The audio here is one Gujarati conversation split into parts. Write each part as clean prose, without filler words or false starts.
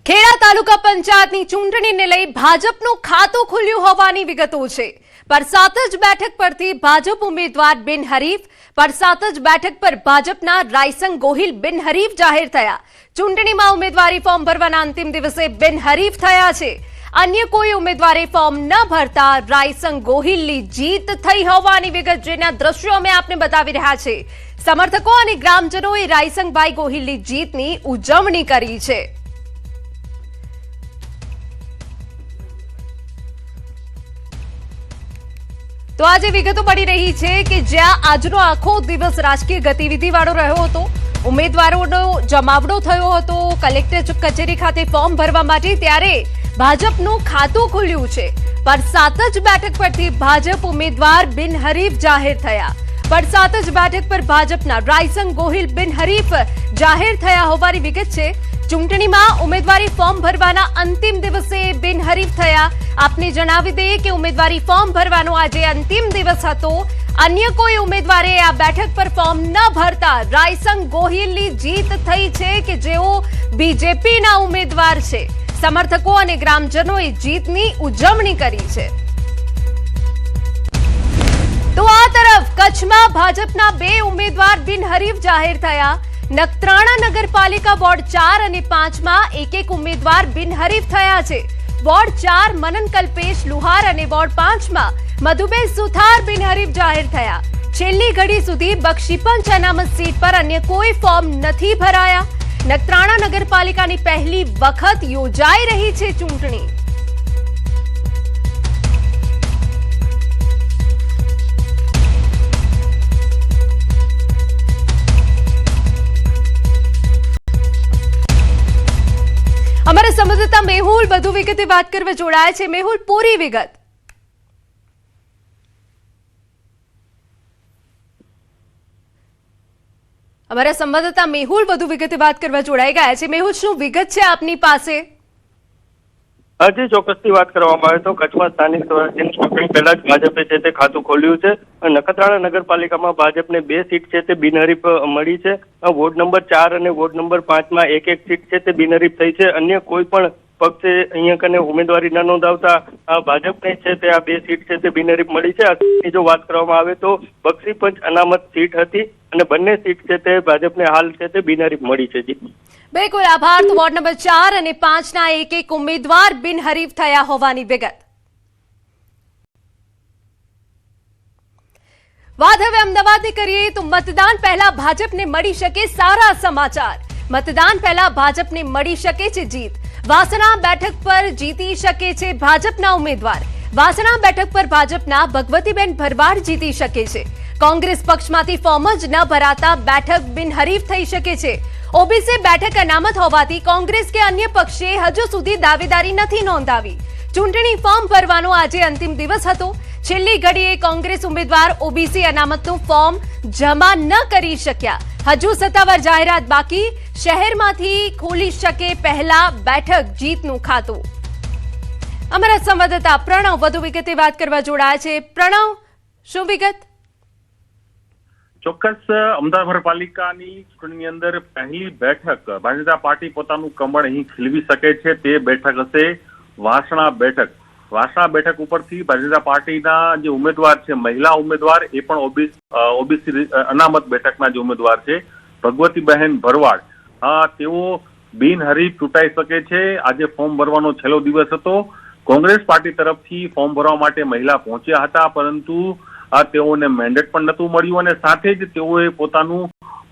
ખેડા તાલુકા પંચાયતની ચૂંટણીને લઈ ભાજપનું ખાતું ખુલ્યું હોવાની વિગતો છે। પરસાતજ બેઠક પરથી ભાજપ ઉમેદવાર બિનહરીફ પરસાતજ બેઠક પર ભાજપના રાયસંગ ગોહિલ બિનહરીફ જાહેર થયા। ચૂંટણીમાં ઉમેદવારી ફોર્મ ભરવાના અંતિમ દિવસે બિનહરીફ થયા છે। अन्य कोई उम्मीदवारे फॉर्म न भरता रायसंग गोहिलनी जीत थई होवानी विगत जेना दृश्यो में आपने बतावी रह्या छे। समर्थको अने ग्रामजनोए रायसंगभाई गोहिलनी जीतनी उजवणी करी छे। तो आज विगतो पड़ी रही है कि ज्यां आजनो आखो दिवस राजकीय गतिविधि वाळो रह्यो हतो। उम्मीदवारोनो जमावड़ो थयो हतो कलेक्टर कचेरी खाते फॉर्म भरवा माटे, त्यारे भाजपનું ખાતું ખુલ્યું છે। પરસાતજ બેઠક પરથી ભાજપ ઉમેદવાર બિનહરીફ જાહેર થયા। પરસાતજ બેઠક પર ભાજપના રાયસંગ ગોહિલ બિનહરીફ જાહેર થયા હોવાની વિગત છે। ચૂંટણીમાં ઉમેદવારી ફોર્મ ભરવાના અંતિમ દિવસે બિનહરીફ થયા। આપને જણાવી દઈએ કે ઉમેદવારી ફોર્મ ભરવાનો આજે અંતિમ દિવસ હતો। अन्य कोई उम्मीदवारे आ बैठक पर फॉर्म न भरता रायसंग गोहिलनी जीत थई छे के जेओ बीजेपी ना उम्मीदवार छे। समर्थको अने ग्रामजनोए जीतनी उजवणी करी छे। तो आ तरफ कच्छमां भाजपना 2 उम्मीदवार बिनहरीफ जाहेर थया। नखत्राणा नगरपालिका वोर्ड 4 અને 5 માં એક ઉમેદવાર બિનહરીફ થયા છે। वोर्ड 4 मनन कल्पेश लुहार અને वोर्ड 5 માં मधुबेन सुथार बिनहरीफ जाहिर थया। छेल्ली घड़ी सुधी बक्षीपंच अनामत सीट पर अन्य कोई फॉर्म नहीं भराया। नखत्राणा नगरपालिकानी पहली वखत योजाई रही छे चूंटणी। हमारा संवाददाता मेहुल વધુ વિગતે વાત કરવા જોડાયા છે। મેહુલ, પૂરી વિગત। हमारा संवाददाता मेहुल વધુ વિગતે વાત કરવા જોડાઈ ગયા છે। મેહુલ, શું વિગત છે આપની પાસે? આજે ચોક્કસથી વાત કરવામાં આવે તો કચ્છમાં સ્થાનિક સ્વરાજ્યની ચૂંટણી પહેલા જ ભાજપે છે તે ખાતું ખોલ્યું છે। નખત્રાણા નગરપાલિકામાં ભાજપને 2 સીટ છે તે બિનહરીફ મળી છે। વોર્ડ નંબર 4 અને વોર્ડ નંબર 5 માં એક સીટ છે તે બિનહરીફ થઈ છે। અન્ય કોઈ પણ પક્ષે અહીંયા કને ઉમેદવારી ન નોંધાવતા ભાજપને છે તે આ 2 સીટ છે તે બિનહરીફ મળી છે। જો વાત કરવામાં આવે તો બક્ષીપંચ અનામત સીટ હતી અને બંને સીટ છે તે ભાજપને હાલ છે તે બિનહરીફ મળી છે। જી बिल्कुल आभार। तो वोर्ड नंबर 4 અને 5 ના એક ઉમેદવાર બિનહરીફ થયા હોવાની વિગત। વાત હવે અમદાવાદની કરીએ તો મતદાન પહેલા ભાજપને મળી શકે સારા સમાચાર। મતદાન પહેલા ભાજપને મળી શકે છે જીત। વાસણા બેઠક પર જીતી શકે છે ભાજપના ઉમેદવાર। વાસણા બેઠક પર ભાજપના ભગવતીબેન ભરવાડ જીતી શકે છે। કોંગ્રેસ પક્ષમાંથી ફોર્મ જ ન ભરાતા બેઠક બિનહરીફ થઈ શકે છે। ओबीसी बैठक अनामत होवाथी कांग्रेस के अन्य पक्षे हजू सुधी दावेदारी नहीं नोंधावी। चूंटणी फॉर्म भरवानो आजे अंतिम दिवस हतो। छेल्ली घड़ीए कांग्रेस उम्मीदवार ओबीसी अनामतनुं फॉर्म जमा न करी शक्या। हजू सत्तावार जाहेरात बाकी। शहेरमांथी खोली शके पहला बैठक जीतनुं खातुं। अमरा संवाददाता प्रणव વધુ વિગતે વાત કરવા જોડાયા છે। प्रणव, શું વિગત? ચોક્કસ અમદાવાદ નગરપાલિકાની ચૂંટણીની અંદર પહેલી બેઠક ભારતીય જનતા પાર્ટી પોતાનું કમળ અહીં ખીલવી શકે છે તે બેઠક હશે વાસણા બેઠક। વાસણા બેઠક ઉપરથી ભારતીય જનતા પાર્ટીના જે ઉમેદવાર છે મહિલા ઉમેદવાર એ પણ ઓબીસી અનામત બેઠકના જે ઉમેદવાર છે ભગવતીબહેન ભરવાડ, તેઓ બિનહરીફ ચૂંટાઈ શકે છે। આજે ફોર્મ ભરવાનો છેલ્લો દિવસ હતો। કોંગ્રેસ પાર્ટી તરફથી ફોર્મ ભરવા માટે મહિલા પહોંચ્યા હતા, પરંતુ તેઓને મેન્ડેટ પણ નહોતું મળ્યું અને સાથે જ તેઓએ પોતાનું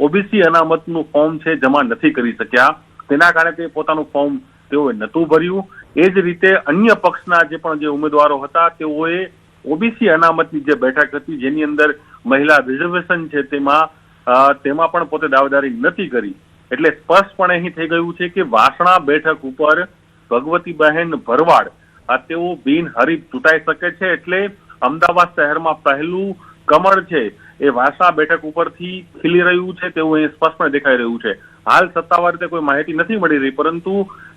ઓબીસી અનામતનું ફોર્મ છે જમા નથી કરી શક્યા। તેના કારણે તે પોતાનું ફોર્મ તેઓએ નહોતું ભર્યું। એ જ રીતે અન્ય પક્ષના જે પણ જે ઉમેદવારો હતા તેઓએ ઓબીસી અનામતની જે બેઠક હતી જેની અંદર મહિલા રિઝર્વેશન છે તેમાં પણ પોતે દાવેદારી નથી કરી। એટલે સ્પષ્ટપણે અહીં થઈ ગયું છે કે વાસણા બેઠક ઉપર ભગવતીબહેન ભરવાડ તેઓ બિનહરીફ ચૂંટાઈ શકે છે। એટલે અમદાવાદ શહેરમાં પહેલું કમળ છે એ વાસણા બેઠક ઉપરથી ખીલી રહ્યું છે તેવું અહીં સ્પષ્ટપણે દેખાઈ રહ્યું છે। હાલ સત્તાવાર રીતે કોઈ માહિતી નથી મળી રહી, પરંતુ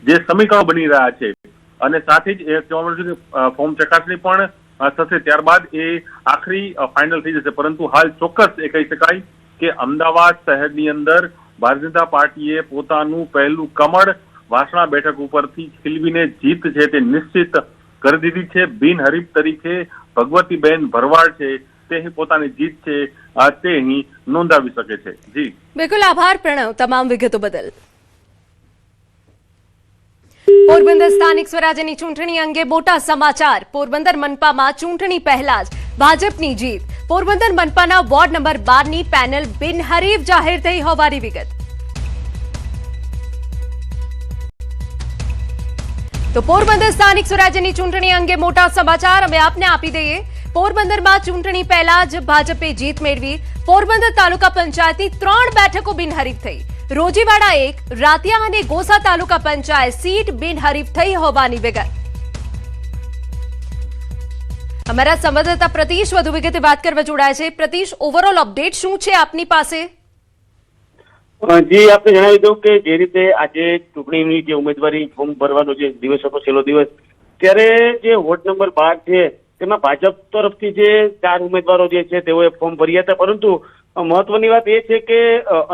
જે સમીકરણો બની રહ્યા છે અને સાથે જ એ કહેવામાં આવ્યું છે કે ફોર્મ ચકાસણી પણ થશે, ત્યારબાદ એ આખરી ફાઇનલ થઈ જશે। પરંતુ હાલ ચોક્કસ એ કહી શકાય કે અમદાવાદ શહેરની અંદર ભારતીય જનતા પાર્ટીએ પોતાનું પહેલું કમળ વાસણા બેઠક ઉપરથી ખીલવીને જીત છે તે નિશ્ચિત કરી દીધી છે. બિનહરીફ તરીકે ભગવતીબેન ભરવાડ છે તે અહીં પોતાની જીત છે તે અહીં નોંધાવી શકે છે. જી બિલકુલ, આભાર પ્રણવ તમામ વિગતો બદલ. પોરબંદર સ્થાનિક સ્વરાજ્યની ચૂંટણી અંગે મોટા સમાચાર. પોરબંદર મનપામાં ચૂંટણી પહેલા જ ભાજપની જીત. પોરબંદર મનપાના વોર્ડ નંબર 12ની પેનલ બિનહરીફ જાહેર થઈ હોવાની વિગત. તો પોરબંદર સ્થાનિક સ્વરાજ્યની ચૂંટણી અંગે મોટા સમાચાર અમે આપને આપી દઈએ. પોરબંદરમાં ચૂંટણી પહેલા જ ભાજપે જીત મેળવી. પોરબંદર તાલુકા પંચાયતની 3 બેઠકો બિનહરીફ થઈ. રોજીવાડા 1, રાતિયા અને ગોસા તાલુકા પંચાયત સીટ બિનહરીફ થઈ હોવાની વિગત. અમારા સંવાદદાતા પ્રતીશ વધુ વિગતે વાત કરવા જોડાય છે. પ્રતીશ, ઓવરઓલ અપડેટ શું છે આપની પાસે? જી, આપને જણાવી દઉં કે જે રીતે આજે ચૂંટણીની જે ઉમેદવારી ફોર્મ ભરવાનો જે દિવસ હતો, છેલ્લો દિવસ, ત્યારે જે વોર્ડ નંબર 12 છે તેમાં ભાજપ તરફથી જે 4 ઉમેદવારો જે છે તેઓએ ફોર્મ ભર્યા હતા. પરંતુ મહત્વની વાત એ છે કે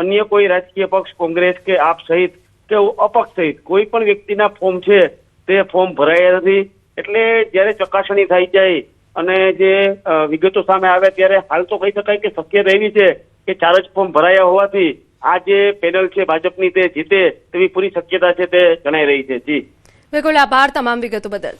અન્ય કોઈ રાજકીય પક્ષ, કોંગ્રેસ કે આપ સહિત કે અપક્ષ સહિત કોઈ પણ વ્યક્તિના ફોર્મ છે તે ફોર્મ ભરાયા નથી. એટલે જયારે ચકાસણી થઈ જાય અને જે વિગતો સામે આવે ત્યારે હાલ તો કહી શકાય કે શક્યતા એવી છે કે 4 જ ફોર્મ ભરાયા હોવાથી આ જે પેનલ છે ભાજપની તે જીતે તેવી પૂરી શક્યતા છે તે જણાઈ રહી છે. જી બિલકુલ, આભાર તમામ વિગતો બદલ.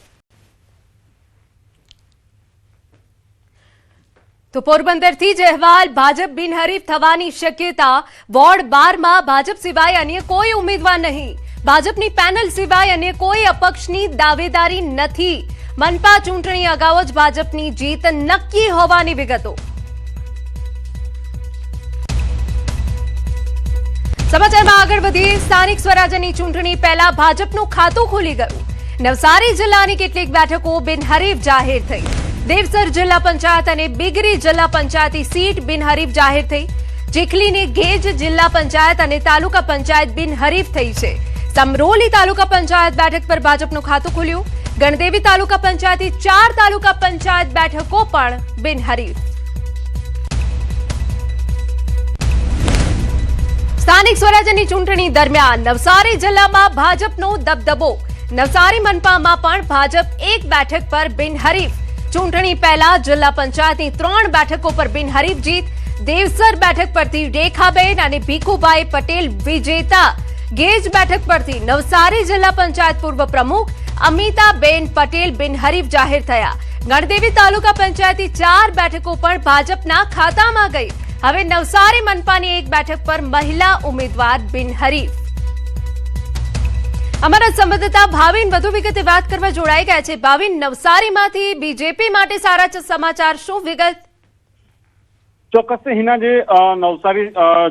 તો પોરબંદરથી જ અહેવાલ. ભાજપ બિનહરીફ થવાની શક્યતા. વોર્ડ 12માં ભાજપ સિવાય અન્ય કોઈ ઉમેદવાર નહીં. ભાજપની પેનલ સિવાય અન્ય કોઈ અપક્ષની દાવેદારી નથી. મનપા ચૂંટણી અગાઉ જ ભાજપની જીત નક્કી હોવાની વિગતો. સમાચારમાં આગળ વધી. સ્થાનિક સ્વરાજ્યની ચૂંટણી પહેલા ભાજપનું ખાતું ખુલી ગયું. નવસારી જિલ્લાની કેટલીક બેઠકો બિનહરીફ જાહેર થઈ. દેવસર જિલ્લા પંચાયત અને બિગરી જિલ્લા પંચાયતની સીટ બિનહરીફ જાહેર થઈ. ચીખલીની ગેજ જિલ્લા પંચાયત અને તાલુકા પંચાયત બિનહરીફ થઈ છે. સમરોલી તાલુકા પંચાયત બેઠક પર ભાજપનું ખાતું ખુલ્યું. ગણદેવી તાલુકા પંચાયતની 4 તાલુકા પંચાયત બેઠકો પણ બિનહરીફ. સ્થાનિક સ્વરાજ્યની ચૂંટણી દરમિયાન નવસારી જિલ્લામાં ભાજપનો દબદબો. નવસારી મનપામાં પણ ભાજપ 1 બેઠક પર બિનહરીફ. ચૂંટણી પહેલા જિલ્લા પંચાયતની 3 બેઠકો પર બિનહરીફ જીત. દેવસર બેઠક પરથી રેખાબેન અને ભીખુભાઈ પટેલ વિજેતા. ગેજ બેઠક પરથી નવસારી જિલ્લા પંચાયત પૂર્વ પ્રમુખ અમિતાબેન પટેલ બિનહરીફ જાહેર થયા. ગણદેવી તાલુકા પંચાયતની 4 બેઠકો પણ ભાજપના ખાતામાં ગઈ. હવે નવસારી મનપાની 1 બેઠક પર મહિલા ઉમેદવાર બિનહરીફ. અમારા સંવાદદાતા ભાવિન વધુ વિગતે વાત કરવા જોડાઈ ગયા છે. ભાવિન, નવસારીમાંથી બીજેપી માટે સારા સમાચાર, શું વિગત? ચોક્કસ હિના, જે નવસારી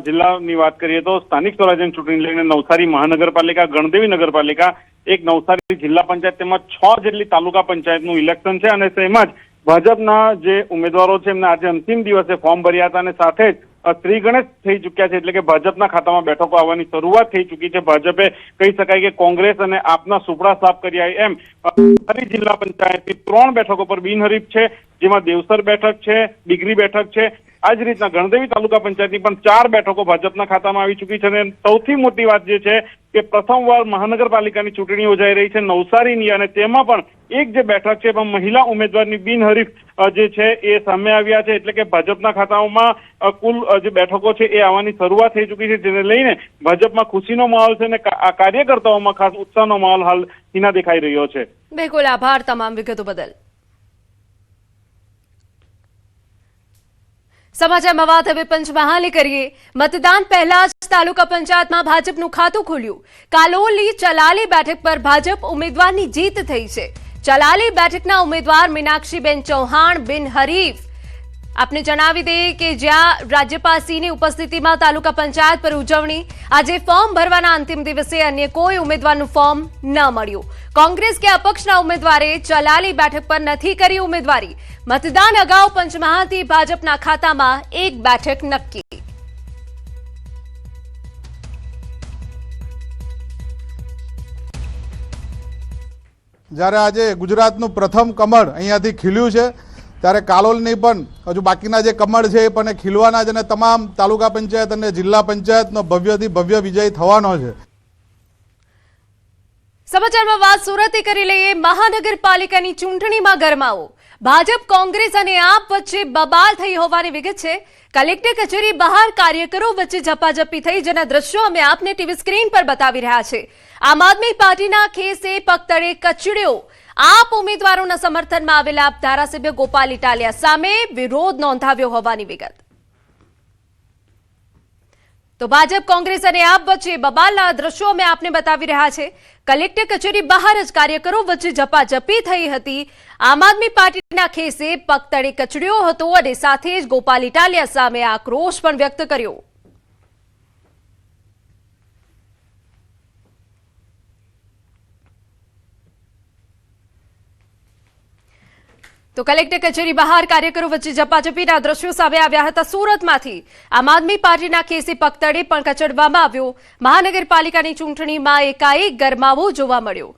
જિલ્લાની વાત કરીએ તો સ્થાનિક સ્વરાજ્યની ચૂંટણી લઈને નવસારી મહાનગરપાલિકા, ગણદેવી નગરપાલિકા, એક નવસારી જિલ્લા પંચાયત તેમજ 6 જેટલી તાલુકા પંચાયતનું ઇલેક્શન છે. અને તેમાં જ ભાજપના જે ઉમેદવારો છે એમને આજે અંતિમ દિવસે ફોર્મ ભર્યા હતા અને સાથે જ શ્રી ગણેશ થઈ ચુક્યા છે. એટલે કે ભાજપના ખાતામાં બેઠકો આવવાની શરૂઆત થઈ ચૂકી છે. ભાજપે કહી શકાય કે કોંગ્રેસ અને આપના સુપડા સાફ કર્યા એમ નવસારી જિલ્લા પંચાયતની 3 બેઠકો પર બિનહરીફ છે, જેમાં દેવસર બેઠક છે, ડિગ્રી બેઠક છે. આ જ રીતના ગણદેવી તાલુકા પંચાયતની પણ 4 બેઠકો ભાજપના ખાતામાં આવી ચૂકી છે. અને સૌથી મોટી વાત જે છે કે પ્રથમવાર મહાનગરપાલિકાની ચૂંટણી યોજાઈ રહી છે નવસારીની, અને તેમાં પણ એક જે બેઠક છે એમાં મહિલા ઉમેદવારની બિનહરીફ જે છે એ સામે આવ્યા છે. એટલે કે ભાજપના ખાતાઓમાં કુલ જે બેઠકો છે એ આવવાની શરૂઆત થઈ ચૂકી છે, જેને લઈને ભાજપમાં ખુશીનો માહોલ છે અને કાર્યકર્તાઓમાં ખાસ ઉત્સાહનો માહોલ હાલ હિના દેખાઈ રહ્યો છે. બિલકુલ, આભાર તમામ વિગતો બદલ. સમાચારમાં વાત હવે પંચમહાલની કરીએ. મતદાન પહેલા જ તાલુકા પંચાયતમાં ભાજપનું ખાતું ખુલ્યું. કાલોલી ચલાલી બેઠક પર ભાજપ ઉમેદવારની જીત થઈ છે. ચલાલી બેઠકના ઉમેદવાર મીનાક્ષીબેન ચૌહાણ બિનહરીફ. આપને જણાવી દઈએ કે જ્યાં રાજ્યપાલશ્રીની ઉપસ્થિતિમાં તાલુકા પંચાયત પર ઉજવણી. આજે ફોર્મ ભરવાના અંતિમ દિવસે અન્ય કોઈ ઉમેદવારનું ફોર્મ ન મળ્યું. કોંગ્રેસ કે અપક્ષના ઉમેદવારે ચલાલી બેઠક પર નથી કરી ઉમેદવારી. મતદાન અગાઉ પંચમહાલથી ભાજપના ખાતામાં 1 બેઠક નક્કી. જ્યારે આજે ગુજરાતનું પ્રથમ કમળ અહીંયાથી ખીલ્યું છે, ત્યારે કાલોલની પણ હજુ બાકીના જે કમળ છે એ પણ ખીલવાના છે અને તમામ તાલુકા પંચાયત અને જિલ્લા પંચાયતનો ભવ્યથી ભવ્ય વિજય થવાનો છે. સમાચારમાં વાત સુરતથી કરી લઈએ. મહાનગરપાલિકાની ચૂંટણીમાં ગરમાવો. ભાજપ કોંગ્રેસ અને આપ વચ્ચે બબાલ થઈ હોવાની વિગત છે. કલેક્ટર કચેરી બહાર કાર્યકરો વચ્ચે ઝપાઝપી થઈ, જેના દ્રશ્યો અમે આપને ટીવી સ્ક્રીન પર બતાવી રહ્યા છે. આમ આદમી પાર્ટીના ખેસે પગતળે કચડ્યો. આપ ઉમેદવારોના સમર્થનમાં આવેલા ધારાસભ્ય ગોપાલ ઇટાલિયા સામે વિરોધ નોંધાવ્યો હોવાની વિગત. તો ભાજપ કોંગ્રેસ અને આપ વચ્ચે બબાલના દ્રશ્યો અમે આપને બતાવી રહ્યા છે. કલેક્ટર કચેરી બહાર જ કાર્યકરો વચ્ચે ઝપાઝપી થઈ હતી. આમ આદમી પાર્ટીના ખેસે પગતળે કચડ્યો હતો અને સાથે જ ગોપાલ ઇટાલિયા સામે આક્રોશ પણ વ્યક્ત કર્યો. તો કલેક્ટર કચેરી બહાર કાર્યકરો વચ્ચે ઝપાઝપીના દ્રશ્યો સામે આવ્યા હતા. સુરતમાંથી આમ આદમી પાર્ટીના ખેસે પગતળે પણ કચડવામાં આવ્યો. મહાનગરપાલિકાની ચૂંટણીમાં એકાએક ગરમાવો જોવા મળ્યો.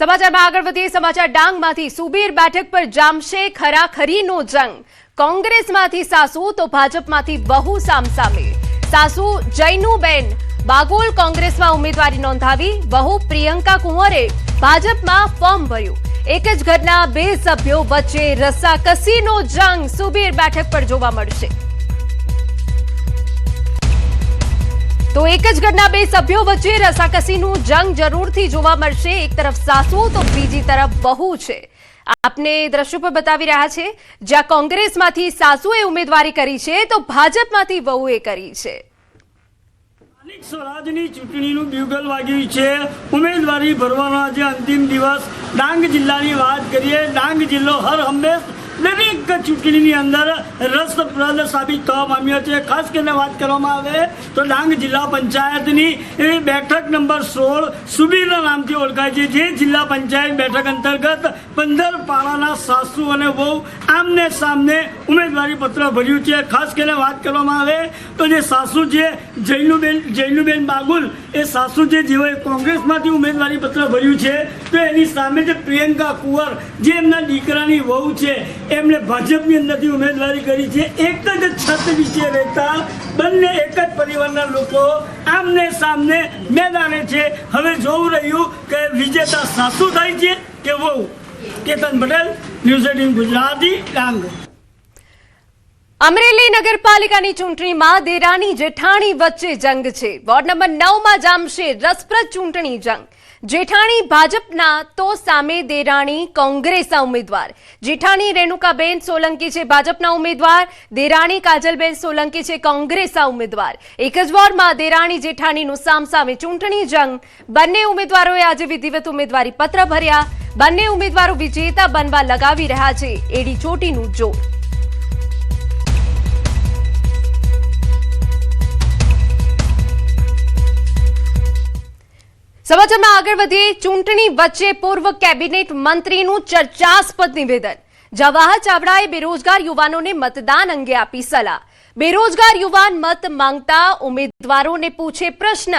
સમાચારમાં આગળ વધીએ. સમાચાર ડાંગમાંથી સુબીર બેઠક પર જામશે ખરાખરીનો જંગ. કોંગ્રેસમાંથી સાસુ તો ભાજપમાંથી વહુ સામસામે. સાસુ જૈનુબેન બાગોલ કોંગ્રેસમાં ઉમેદવારી નોંધાવી. વહુ પ્રિયંકા કુંવરે ભાજપમાં ફોર્મ ભર્યું. એક જ ઘરના બે સભ્યો વચ્ચે રસ્સાકસીનો જંગ સુબીર બેઠક પર જોવા મળશે. તો એક જ ઘરના બે સભ્યો વચ્ચે રસ્સાકસીનું જંગ જરૂરથી જોવા મળશે. એક તરફ સાસુ તો બીજી તરફ વહુ છે. આપને દ્રશ્યો પર બતાવી રહ્યા છે. જ્યાં કોંગ્રેસમાંથી સાસુએ ઉમેદવારી કરી છે તો ભાજપમાંથી વહુએ કરી છે. સ્થાનિક સ્વરાજની ચૂંટણીનું બ્યુગલ વાગ્યું છે. ઉમેદવારી ભરવાનો આજે અંતિમ દિવસ. ડાંગ જિલ્લાની વાત કરીએ. ડાંગ જિલ્લો હર હંમેશ દરેક ચૂંટણીની અંદર રસપ્રદ સાબિત થવા પામ્યો છે. ખાસ કરીને વાત કરવામાં આવે તો ડાંગ જિલ્લા પંચાયતની બેઠક નંબર 16 સુબીરના નામથી ઓળખાય છે. જે જિલ્લા પંચાયત બેઠક અંતર્ગત 15 પાડાના સાસુ અને વહુ આમને સામને ઉમેદવારી પત્ર ભર્યું છે. ખાસ કરીને વાત કરવામાં આવે તો જે સાસુ છે જૈનુબેન બાગુલ, એ સાસુ છે જેઓએ કોંગ્રેસમાંથી ઉમેદવારી પત્ર ભર્યું છે, તો એની સામે જે પ્રિયંકા કુંવર જે એમના દીકરાની વહુ છે, એમણે ભાજપની અંદરથી ઉમેદવારી કરી છે. એક જ છત નીચે રહેતા બંને એક જ પરિવારના લોકો આમને સામને મેદાને છે. હવે જોવું રહ્યું કે વિજેતા સાસુ થાય છે કે વહુ. કેતન પટેલ, ન્યૂઝ 18 ગુજરાતી, ડાંગ. અમરેલી નગરપાલિકાની ચૂંટણીમાં દેરાણી જેઠાણી વચ્ચે જંગ છે. વોર્ડ નંબર 9માં જામશે રસપ્રદ ચૂંટણી જંગ. જેઠાણી ભાજપના તો સામે દેરાણી કોંગ્રેસના ઉમેદવાર. જેઠાણી રેણુકાબેન સોલંકી છે ભાજપના ઉમેદવાર. દેરાણી કાજલબેન સોલંકી છે કોંગ્રેસના ઉમેદવાર. એક જ વોર્ડમાં દેરાણી જેઠાણીનું સામસામે ચૂંટણી જંગ. બંને ઉમેદવારોએ આજે વિધિવત ઉમેદવારી પત્ર ભર્યા. બંને ઉમેદવારો વિજેતા બનવા લગાવી રહ્યા છે એડી ચોટીનું જોર. સમાચારમાં આગળ વધીએ. ચૂંટણી વચ્ચે પૂર્વ કેબિનેટ મંત્રીનું ચર્ચાસ્પદ નિવેદન. જવાહર ચાવડાએ બેરોજગાર યુવાનોને મતદાન અંગે આપી સલાહ. બેરોજગાર યુવાન મત માંગતા ઉમેદવારોને પૂછે પ્રશ્ન,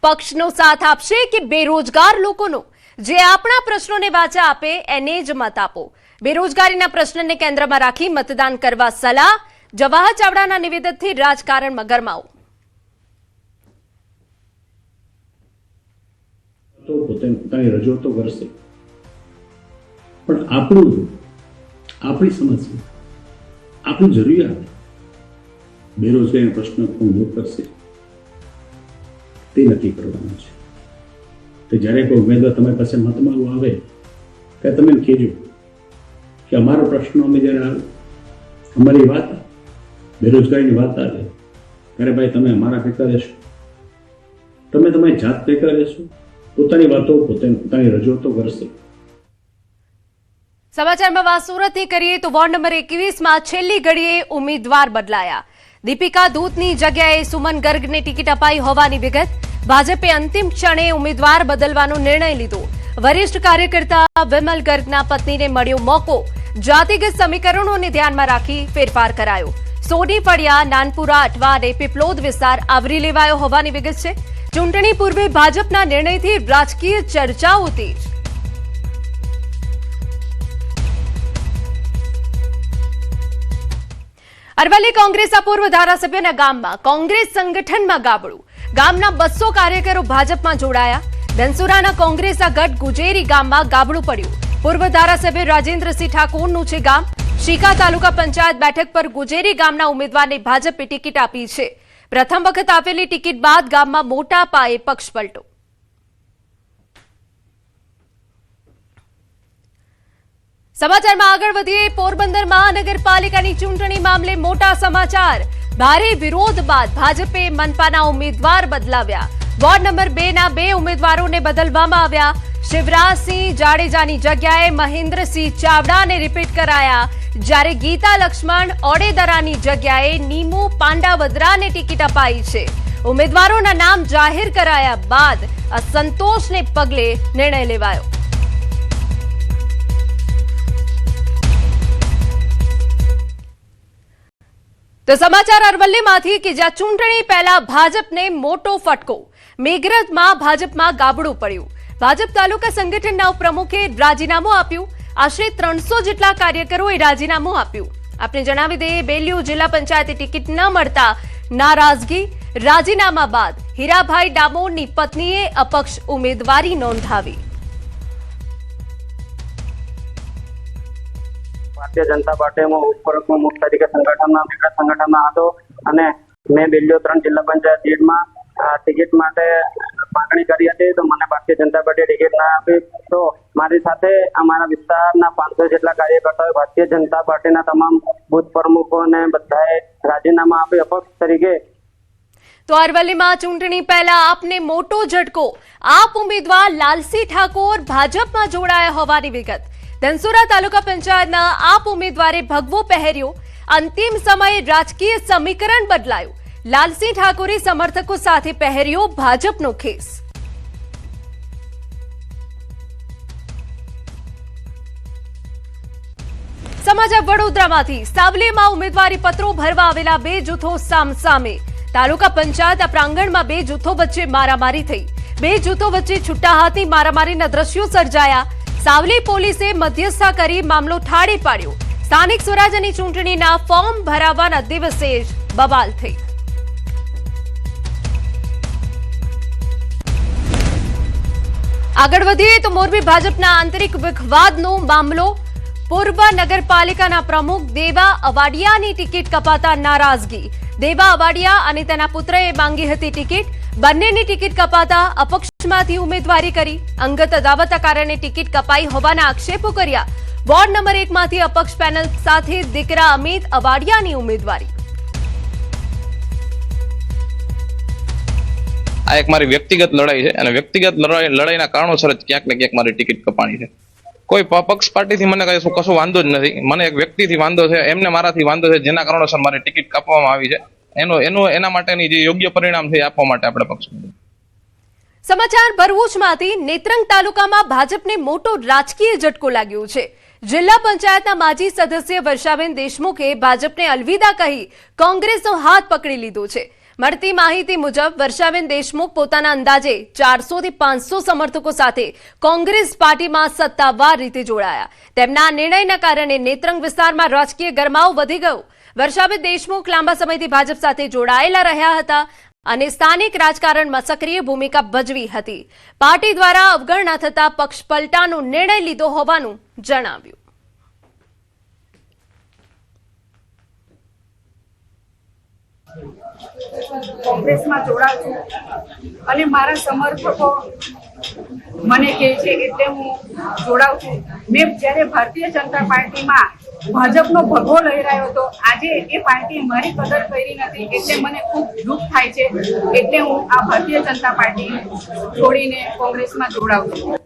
પક્ષનો સાથ આપશે કે બેરોજગાર લોકોનો? જે આપણા પ્રશ્નોને વાચા આપે એને જ મત આપો. બેરોજગારીના પ્રશ્નને કેન્દ્રમાં રાખી મતદાન કરવા સલાહ. જવાહર ચાવડાના નિવેદનથી રાજકારણમાં ગરમાવો. તો પોતાની રજૂઆતો કરશે, પણ આપણી સમસ્યા, આપણી જરૂરિયાત, બેરોજગારીનો પ્રશ્ન કોણ દૂર કરશે તે નક્કી કરવાનું છે. તો જ્યારે કોઈ ઉમેદવાર તમારી પાસે મત માંગવા આવે ત્યારે તમે કહેજો કે અમારો પ્રશ્ન અમે જ્યારે અમારી વાત બેરોજગારીની વાત આવે ત્યારે ભાઈ તમે અમારા ભેગા રહેશો, તમે તમારી જાત ભેગા રહેશો, પોતાની વાતો પોતાની રજૂઆતો કરશે. સમાચારમાં વાત સુરતની કરીએ તો વોર્ડ નંબર 21માં છેલ્લી ઘડીએ ઉમેદવાર બદલાયા. દીપિકા દૂતની જગ્યાએ સુમન ગર્ગને ટિકિટ અપાઈ હોવાની વિગત. ભાજપે અંતિમ ક્ષણે ઉમેદવાર બદલવાનો નિર્ણય લીધો. વરિષ્ઠ કાર્યકર્તા વિમલ ગર્ગના પત્નીને મળ્યો મોકો. જાતિગત સમીકરણોને ધ્યાનમાં રાખી ફેરફાર કરાયો. સોની ફળિયા, નાનપુરા, અટવા અને પીપલોદ વિસ્તાર આવરી લેવાયો હોવાની વિગત છે. ચૂંટણી પૂર્વે ભાજપના નિર્ણયથી રાજકીય ચર્ચાઓ તેજ. અરવલ્લી કોંગ્રેસના પૂર્વ ધારાસભ્યના ગામમાં કોંગ્રેસ સંગઠનમાં ગાબડું. ગામના 200 કાર્યકરો ભાજપમાં જોડાયા. ધનસુરાના કોંગ્રેસના ગઢ ગુજેરી ગામમાં ગાબડું પડ્યું. પૂર્વ ધારાસભ્ય રાજેન્દ્રસિંહ ઠાકોરનું છે ગામ. શીકા તાલુકા પંચાયત બેઠક પર ગુજેરી ગામના ઉમેદવારને ભાજપે ટિકિટ આપી છે. પ્રથમ વખત આપેલી ટિકિટ બાદ ગામમાં મોટા પાયે પક્ષ પલટો. સમાચારમાં આગળ વધીએ. પોરબંદર મહાનગરપાલિકાની ચૂંટણી મામલે મોટા સમાચાર. ભારે વિરોધ બાદ ભાજપે મનપાના ઉમેદવાર બદલાવ્યા. વોર્ડ નંબર 2 ના 2 ઉમેદવારોને બદલવામાં આવ્યા. શિવરાજસિંહ જાડેજાની જગ્યાએ મહેન્દ્રસિંહ ચાવડાને રિપીટ કરાયા, જ્યારે ગીતા લક્ષ્મણ ઓડેદરાની જગ્યાએ નીમુ પાંડાવદરાને ટિકિટ અપાઈ છે. ઉમેદવારોના નામ જાહેર કરાયા બાદ અસંતોષને પગલે નિર્ણય લેવાયો. તો સમાચાર અરવલ્લીમાંથી કે જ્યાં ચૂંટણી પહેલા ભાજપને મોટો ફટકો. મેઘરજમાં ભાજપમાં ગાબડું પડ્યું. ભાજપ તાલુકા સંગઠનના ઉપપ્રમુખે રાજીનામું આપ્યું. આશરે 300 જેટલા કાર્યકરોએ રાજીનામું આપ્યું. આપણે જણાવી દઈએ, બેલ્યુ જિલ્લા પંચાયતે ટિકિટ ન મળતા નારાજગી. રાજીનામા બાદ હીરાભાઈ ડામોરની પત્નીએ અપક્ષ ઉમેદવારી નોંધાવી. ભારતીય જનતા પાર્ટીમાં ઉપપ્રમુખ તરીકે સંગઠનમાં હતો અને મેં બેલ્યો 3 જિલ્લા પંચાયત સીટમાં ટિકિટ માટે માંગણી કરી હતી, તો મને ભારતીય જનતા પાર્ટીએ ટિકિટ ના આપી. તો મારી સાથે અમારા વિસ્તારના 500 જેટલા કાર્યકર્તાઓએ ભારતીય જનતા પાર્ટીના તમામ બૂથ પ્રમુખોને બધાએ રાજીનામા આપી અપક્ષ તરીકે. તો અરવલ્લીમાં ચૂંટણી પહેલા આપને મોટો ઝટકો. આપ ઉમેદવાર લાલસિંહ ઠાકોર ભાજપમાં જોડાયા હોવાની વિગત. ધનસુરા તાલુકા પંચાયતના આપ ઉમેદવારે ભગવો પહેર્યો. અંતિમ સમયે રાજકીય સમીકરણ બદલાયું. લાલસિંહ ઠાકોરે સમર્થકો સાથે પહેર્યો ભાજપનો ખેસ. સમાચાર વડોદરામાંથી. સાવલીમાં ઉમેદવારી પત્રો ભરવા આવેલા 2 જૂથો સામસામે. તાલુકા પંચાયત પ્રાંગણમાં 2 જૂથો વચ્ચે મારામારી થઈ. 2 જૂથો વચ્ચે છૂટા હાથની મારામારીના દ્રશ્યો સર્જાયા. સાવલી પોલીસે મધ્યસ્થતા કરી મામલો ઠાળી પાડ્યો. સ્થાનિક સ્વરાજ્યની ચૂંટણીના ફોર્મ ભરાવાના દિવસે જ બવાલ થઈ. આગળ વધીએ તો મોરબી ભાજપના આંતરિક વિખવાદનો મામલો. પૂર્વ નગરપાલિકાના પ્રમુખ દેવા અવાડિયાની ટિકિટ કપાતા નારાજગી. દેવા અવાડિયા અને તેના પુત્રએ માંગી હતી ટિકિટ. બંનેની ટિકિટ કપાતા અપક્ષમાંથી ઉમેદવારી કરી. અંગત અદાવતના કારણે ટિકિટ કપાઈ હોવાના આક્ષેપો કર્યા. વોર્ડ નંબર 1 માંથી અપક્ષ પેનલ સાથે દીકરા અમિત અવાડિયાની ઉમેદવારી. આ એક મારી વ્યક્તિગત લડાઈ છે અને વ્યક્તિગત લડાઈના કારણોસર જ ક્યાંક ને ક્યાંક મારી ટિકિટ કપાણી છે. કોઈ પક્ષ પાર્ટીથી મને કશો વાંધો જ નથી. મને એક વ્યક્તિથી વાંધો છે, એમને મારાથી વાંધો છે, જેના કારણોસર મારી ટિકિટ કાપવામાં આવી છે. એના માટેની જે યોગ્ય પરિણામ છે આપવા માટે આપણે પક્ષ. સમાચાર ભરૂચમાંથી. નેત્રંગ તાલુકામાં ભાજપને મોટો રાજકીય ઝટકો લાગ્યો છે. જિલ્લા પંચાયતના માજી સદસ્ય વર્ષાબેન દેશમુખે ભાજપને અલવિદા કહી કોંગ્રેસનો હાથ પકડી લીધો છે. મળતી માહિતી મુજબ વર્ષાબેન દેશમુખ પોતાના અંદાજે 400 થી 500 સમર્થકો સાથે કોંગ્રેસ પાર્ટીમાં સત્તાવાર રીતે જોડાયા. તેમના નિર્ણયના કારણે નેત્રંગ વિસ્તારમાં રાજકીય ગરમાવો વધી ગયો. વર્ષાબેન દેશમુખ લાંબા સમયથી ભાજપ સાથે જોડાયેલા રહ્યા હતા અને સ્થાનિક રાજકારણમાં સક્રિય ભૂમિકા ભજવી હતી. પાર્ટી દ્વારા અવગણના થતા પક્ષ પલટાનો નિર્ણય લીધો હોવાનું જણાવ્યું. કોંગ્રેસમાં જોડાઉં છું અને મારા સમર્થકો મને કહે છે એટલે હું જોડાઉં છું. મેં જ્યારે ભારતીય જનતા પાર્ટીમાં ભાજપનો ભગવો લહેરાયો હતો, આજે એ પાર્ટીએ મારી કદર કરી નથી એટલે મને ખૂબ દુઃખ થાય છે. એટલે હું આ ભારતીય જનતા પાર્ટી છોડીને કોંગ્રેસમાં જોડાઉં છું.